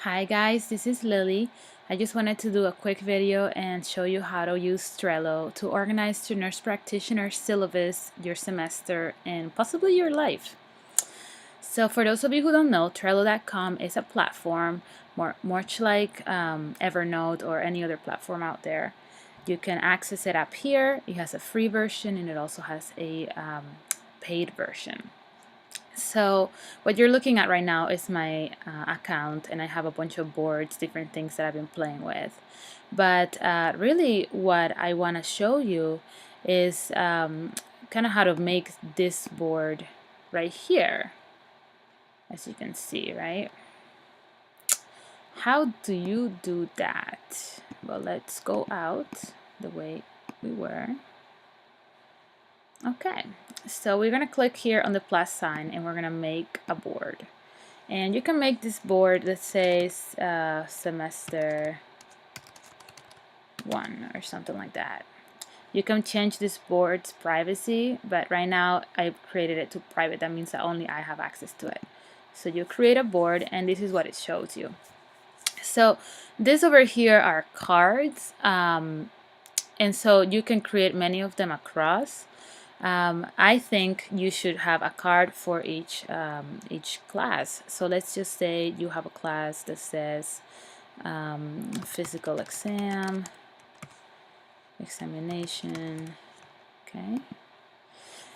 Hi guys, this is Lily. I just wanted to do a quick video and show you how to use Trello to organize your nurse practitioner syllabus, your semester, and possibly your life. So for those of you who don't know, Trello.com is a platform much like Evernote or any other platform out there. You can access it up here. It has a free version and it also has a paid version. So what you're looking at right now is my account, and I have a bunch of boards, different things that I've been playing with. But really what I want to show you is kind of how to make this board right here, as you can see, right? How do you do that? Well, let's go out the way we were. Okay, so we're going to click here on the plus sign and we're going to make a board. And you can make this board that says semester 1 or something like that. You can change this board's privacy, but right now I've created it to private. That means that only I have access to it. So you create a board and this is what it shows you. So this over here are cards, and so you can create many of them across. I think you should have a card for each class. So let's just say you have a class that says physical examination. Okay.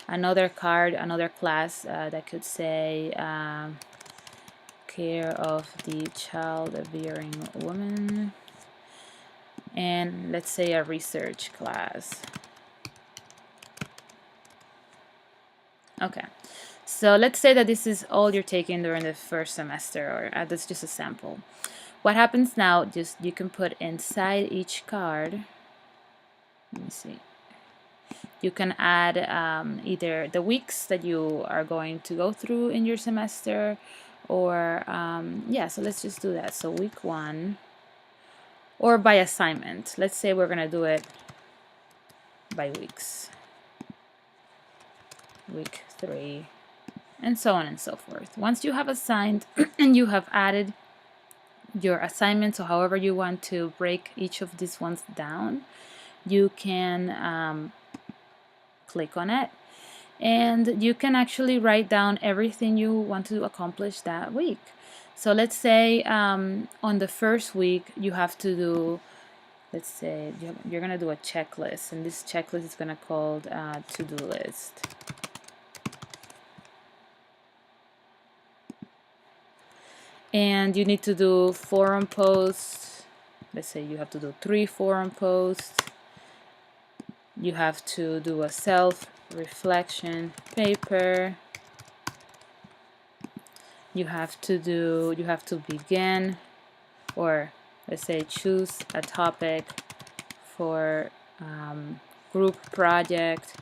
Another card, another class that could say care of the child-bearing woman. And let's say a research class. Okay, so let's say that this is all you're taking during the first semester, or that's just a sample. What happens now, just you can put inside each card, let me see, you can add either the weeks that you are going to go through in your semester, or yeah, so let's just do that. So week 1, or by assignment. Let's say we're gonna do it by weeks. Week 3, and so on and so forth. Once you have assigned and you have added your assignments, or however you want to break each of these ones down, you can click on it and you can actually write down everything you want to accomplish that week. So let's say on the first week you have to do, let's say you're gonna do a checklist, and this checklist is gonna called to-do list. And you need to do forum posts. Let's say you have to do 3 forum posts. You have to do a self-reflection paper. You have to begin, or let's say choose a topic for group project.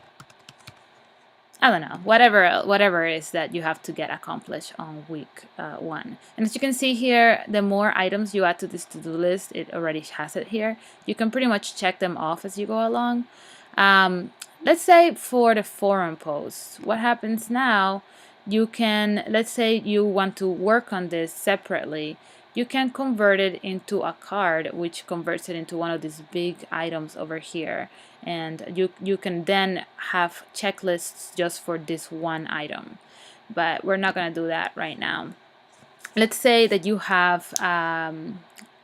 I don't know, whatever it is that you have to get accomplished on week 1. And as you can see here, the more items you add to this to-do list, it already has it here. You can pretty much check them off as you go along. Let's say for the forum posts, what happens now, you can, let's say you want to work on this separately, you can convert it into a card, which converts it into one of these big items over here, and you can then have checklists just for this one item. But we're not going to do that right now. Let's say that you have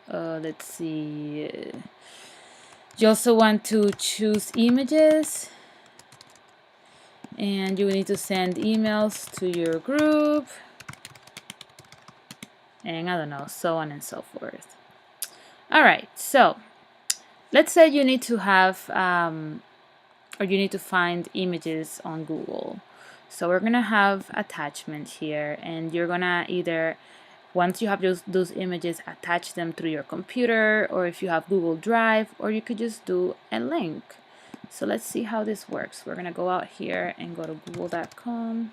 let's see, you also want to choose images, and you need to send emails to your group, and I don't know, so on and so forth. All right, so let's say you need to have or you need to find images on Google. So we're gonna have attachment here, and you're gonna either, once you have those images, attach them through your computer, or if you have Google Drive, or you could just do a link. So let's see how this works. We're gonna go out here and go to google.com,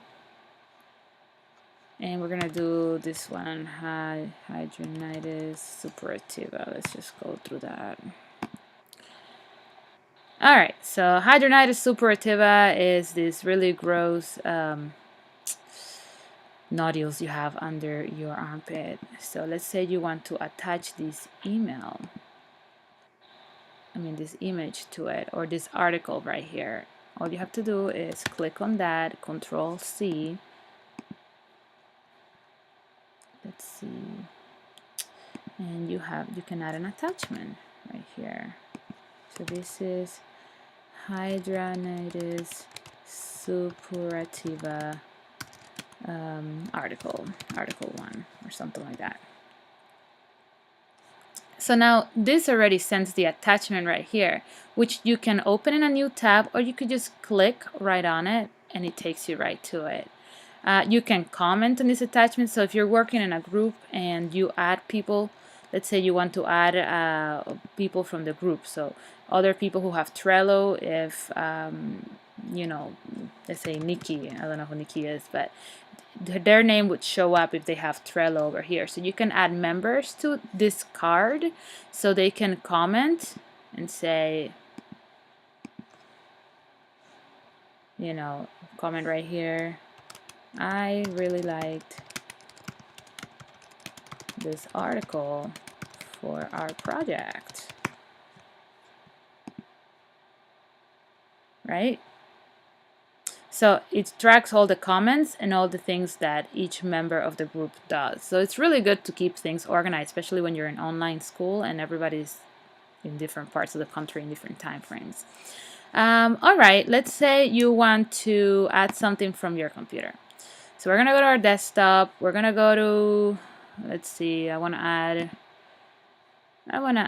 and we're gonna do this one, hydronitis suppurativa. Let's just go through that. Alright, so hydronitis suppurativa is this really gross nodules you have under your armpit. So let's say you want to attach this this image to it, or this article right here. All you have to do is click on that, Control C. Let's see, and you can add an attachment right here. So this is Hydranidis suppurativa article 1 or something like that. So now this already sends the attachment right here, which you can open in a new tab, or you could just click right on it and it takes you right to it. You can comment on this attachment. So if you're working in a group and you add people, let's say you want to add people from the group, so other people who have Trello, if let's say Nikki, I don't know who Nikki is, but their name would show up if they have Trello over here. So you can add members to this card so they can comment and say, comment right here, I really liked this article for our project, right? So it tracks all the comments and all the things that each member of the group does. So it's really good to keep things organized, especially when you're in online school and everybody's in different parts of the country in different time frames. All right, let's say you want to add something from your computer. So we're going to go to our desktop. We're going to go to, let's see, I want to add I want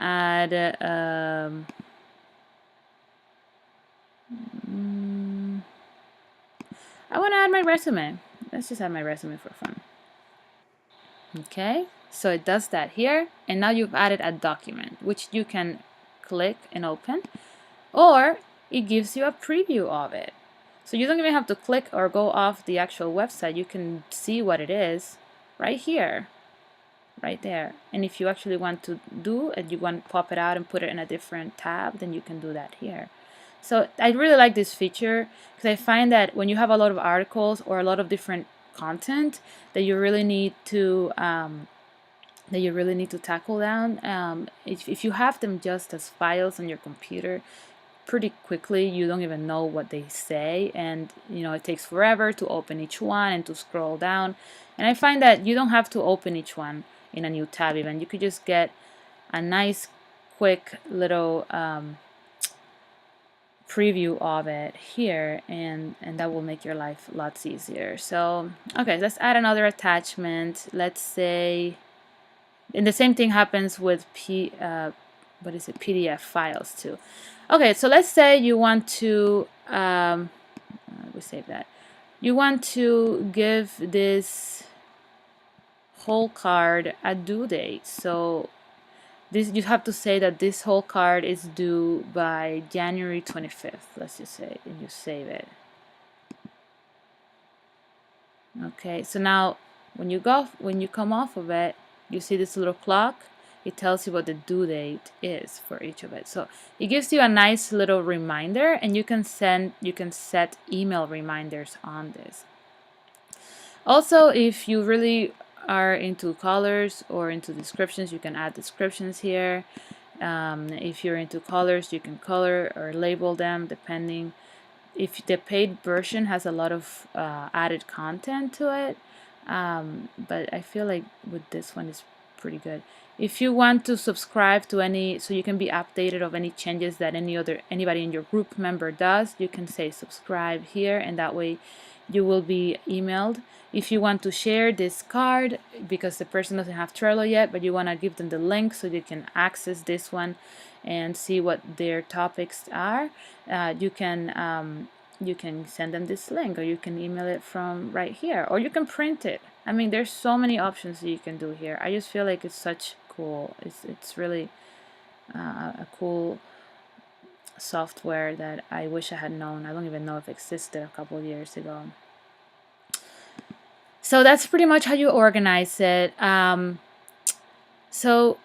to add my resume. Let's just add my resume for fun. Okay, so it does that here, and now you've added a document, which you can click and open, or it gives you a preview of it. So you don't even have to click or go off the actual website. You can see what it is right here, right there. And if you actually want to do it, you want to pop it out and put it in a different tab, then you can do that here. So I really like this feature because I find that when you have a lot of articles or a lot of different content that you really need to tackle down, if you have them just as files on your computer, pretty quickly you don't even know what they say, and it takes forever to open each one and to scroll down. And I find that you don't have to open each one in a new tab. Even you could just get a nice quick little preview of it here, and that will make your life lots easier. So okay, let's add another attachment. Let's say, and the same thing happens with PDF files too. Okay, so let's say you want to we save that. You want to give this whole card a due date. So this, you have to say that this whole card is due by January 25th. Let's just say, and you save it. Okay, so now when you come off of it, you see this little clock. It tells you what the due date is for each of it. So it gives you a nice little reminder, and you can set email reminders on this. Also, if you really are into colors or into descriptions, you can add descriptions here. If you're into colors, you can color or label them depending. If the paid version has a lot of added content to it, but I feel like with this one is pretty good. If you want to subscribe to any, so you can be updated of any changes that anybody in your group member does, you can say subscribe here, and that way you will be emailed. If you want to share this card because the person doesn't have Trello yet, but you want to give them the link so they can access this one and see what their topics are, you can send them this link, or you can email it from right here, or you can print it. I mean, there's so many options that you can do here. I just feel like it's such cool. It's really a cool software that I wish I had known. I don't even know if it existed a couple of years ago. So that's pretty much how you organize it. So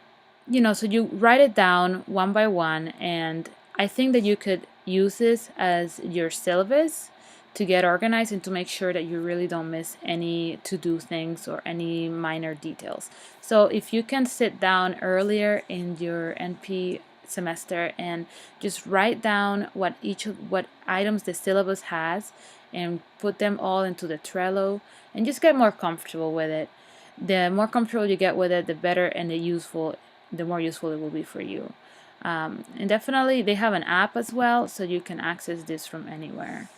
you write it down one by one, and I think that you could use this as your syllabus to get organized and to make sure that you really don't miss any to-do things or any minor details. So if you can sit down earlier in your NP semester and just write down what items the syllabus has and put them all into the Trello and just get more comfortable with it. The more comfortable you get with it, the better and the more useful it will be for you. And definitely they have an app as well, so you can access this from anywhere.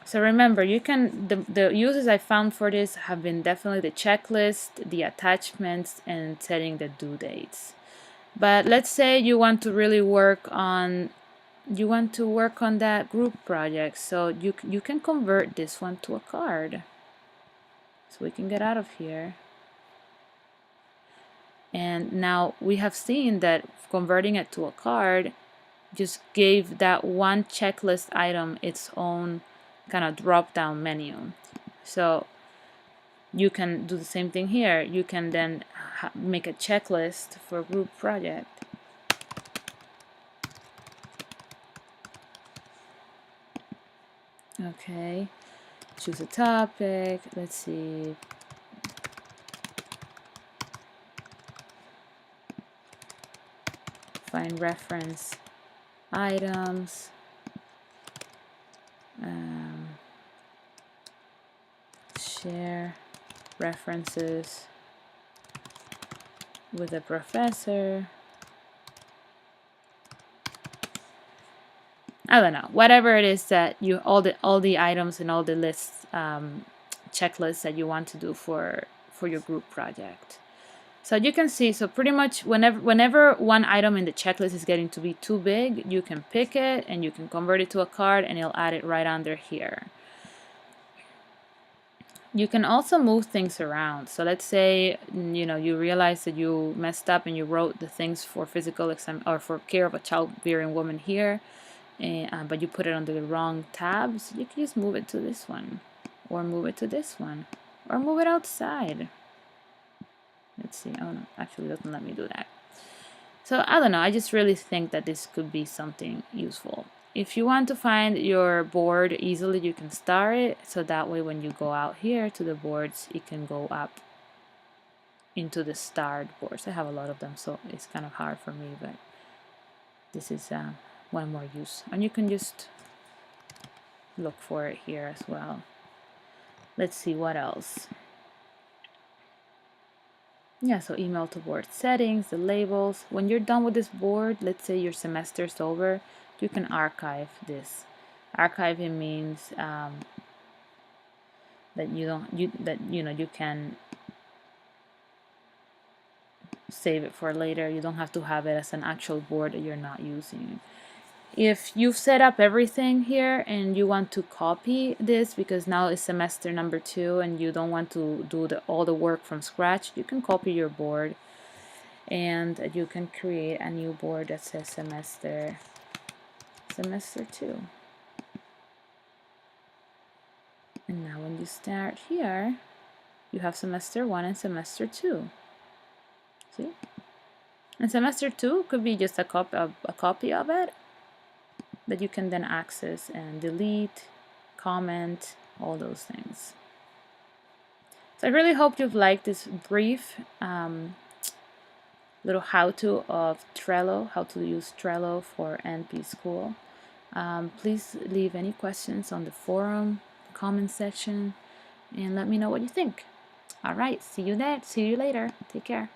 So remember, you can the uses I found for this have been definitely the checklist, the attachments, and setting the due dates. But let's say you want to really work on that group project, so you can convert this one to a card. So we can get out of here. And now we have seen that converting it to a card just gave that one checklist item its own kind of drop down menu. So you can do the same thing here. You can then make a checklist for a group project. Okay, choose a topic. Let's see. Find reference items. Share references with the professor. I don't know, whatever it is that you all the items and all the lists checklists that you want to do for your group project. So you can see, so pretty much whenever one item in the checklist is getting to be too big, you can pick it and you can convert it to a card and it'll add it right under here. You can also move things around. So let's say you realize that you messed up and you wrote the things for physical exam or for care of a childbearing woman here, but you put it under the wrong tabs. You can just move it to this one, or move it to this one, or move it outside. Let's see. Oh no, actually it doesn't let me do that. So I don't know, I just really think that this could be something useful. If you want to find your board easily, you can star it, so that way when you go out here to the boards, it can go up into the starred boards. I have a lot of them, so it's kind of hard for me, but this is one more use. And you can just look for it here as well. Let's see what else. Yeah, so email to board settings, the labels. When you're done with this board, let's say your semester's over, you can archive this. Archiving means that you can save it for later. You don't have to have it as an actual board that you're not using. If you've set up everything here and you want to copy this because now it's semester number 2 and you don't want to do all the work from scratch, you can copy your board and you can create a new board that says semester 2. And now when you start here, you have semester 1 and semester 2. See? And semester 2 could be just a copy of it that you can then access and delete, comment, all those things. So I really hope you've liked this brief little how-to of Trello, how to use Trello for NP School. Please leave any questions on the forum, comment section, and let me know what you think. All right, see you later. Take care.